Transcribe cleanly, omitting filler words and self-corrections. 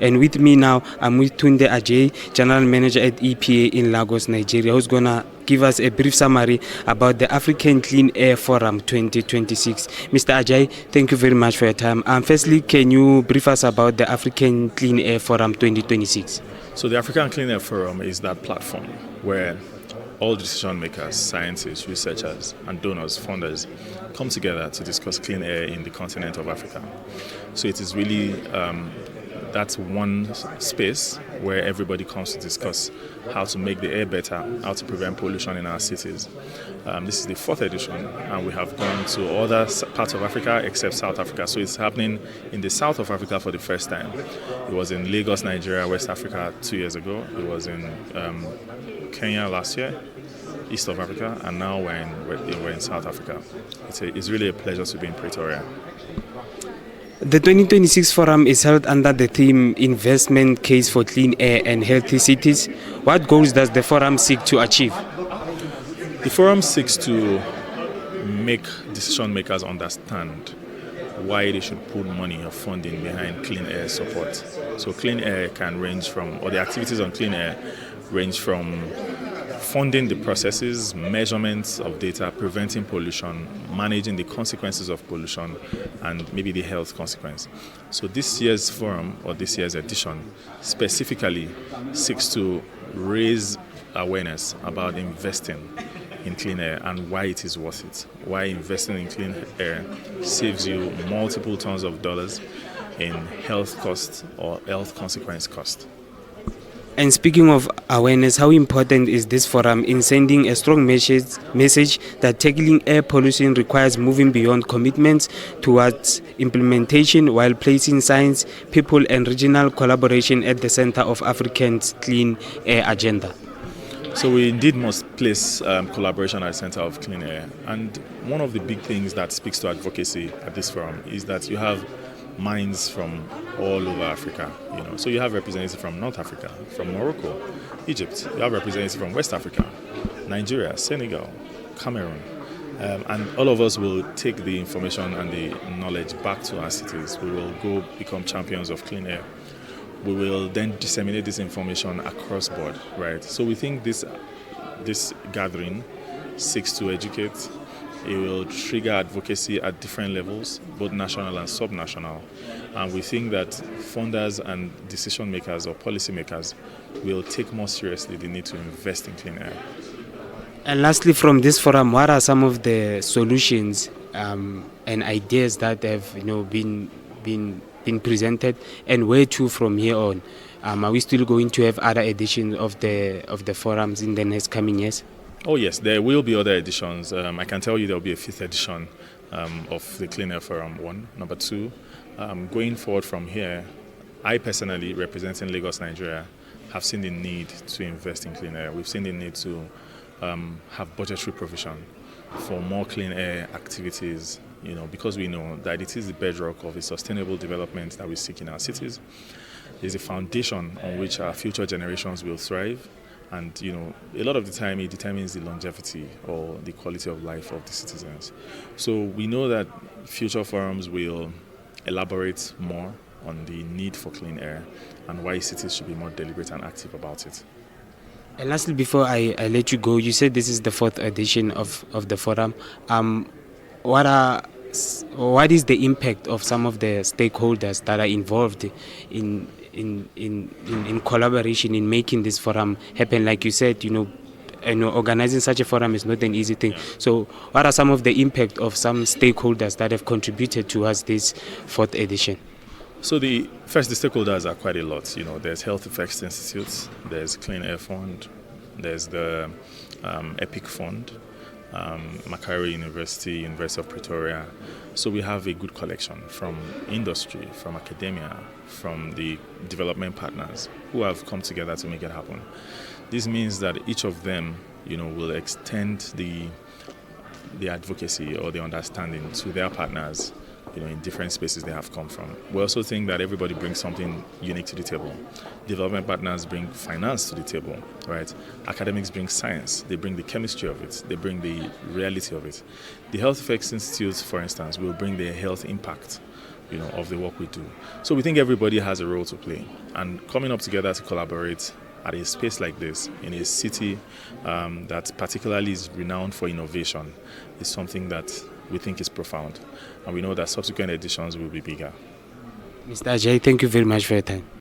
And with me now, I'm with Tunde Ajayi, General Manager at EPA in Lagos, Nigeria, who's going to give us a brief summary about the African Clean Air Forum 2026. Mr. Ajayi, thank you very much for your time. Firstly, can you brief us about the African Clean Air Forum 2026? So the African Clean Air Forum is that platform where all decision makers, scientists, researchers, and donors, funders come together to discuss clean air in the continent of Africa. So it is really that's one space where everybody comes to discuss how to make the air better, how to prevent pollution in our cities. This is the fourth edition, and we have gone to other parts of Africa except South Africa. So it's happening in the south of Africa for the first time. It was in Lagos, Nigeria, West Africa 2 years ago. It was in Kenya last year, east of Africa, and now we're in South Africa. It's really a pleasure to be in Pretoria. The 2026 forum is held under the theme Investment Case for Clean Air and Healthy Cities. What goals does the forum seek to achieve? The forum seeks to make decision makers understand why they should put money or funding behind clean air support. So clean air can range from, or the activities on clean air range from funding the processes, measurements of data, preventing pollution, managing the consequences of pollution, and maybe the health consequence. So this year's forum, or this year's edition, specifically seeks to raise awareness about investing in clean air and why it is worth it. Why investing in clean air saves you multiple tons of dollars in health costs or health consequence cost. And speaking of awareness, how important is this forum in sending a strong message that tackling air pollution requires moving beyond commitments towards implementation while placing science, people and regional collaboration at the center of Africa's clean air agenda? So we indeed must place collaboration at the center of clean air. And one of the big things that speaks to advocacy at this forum is that you have minds from all over Africa. So you have representatives from North Africa, from Morocco, Egypt. You have representatives from West Africa, Nigeria, Senegal, Cameroon. And all of us will take the information and the knowledge back to our cities. We will go become champions of clean air. We will then disseminate this information across board, right? So we think this gathering seeks to educate. It will trigger advocacy at different levels, both national and subnational. And we think that funders and decision makers or policymakers will take more seriously the need to invest in clean air. And lastly, from this forum, what are some of the solutions and ideas that have been presented, and where to from here on? Are we still going to have other editions of the forums in the next coming years? Oh yes, there will be other editions. I can tell you there will be a fifth edition of the Clean Air Forum 1. Number 2, going forward from here, I personally, representing Lagos, Nigeria, have seen the need to invest in clean air. We've seen the need to have budgetary provision for more clean air activities, because we know that it is the bedrock of the sustainable development that we seek in our cities. It's a foundation on which our future generations will thrive. And, a lot of the time it determines the longevity or the quality of life of the citizens. So we know that future forums will elaborate more on the need for clean air and why cities should be more deliberate and active about it. And lastly, before I let you go, you said this is the fourth edition of the forum. What is the impact of some of the stakeholders that are involved in collaboration in making this forum happen? Like you said, organizing such a forum is not an easy thing. Yeah. So what are some of the impact of some stakeholders that have contributed towards this fourth edition? So the stakeholders are quite a lot. There's Health Effects Institutes, there's Clean Air Fund, there's the EPIC Fund, Macquarie University of Pretoria. So we have a good collection from industry, from academia, from the development partners who have come together to make it happen. This means that each of them, will extend the advocacy or the understanding to their partners, in different spaces they have come from. We also think that everybody brings something unique to the table. Development partners bring finance to the table, right? Academics bring science. They bring the chemistry of it. They bring the reality of it. The Health Effects Institute, for instance, will bring their health impact of the work we do. So we think everybody has a role to play, and coming up together to collaborate at a space like this, in a city that particularly is renowned for innovation, is something that we think is profound, and we know that subsequent editions will be bigger. Mr. Ajayi, thank you very much for your time.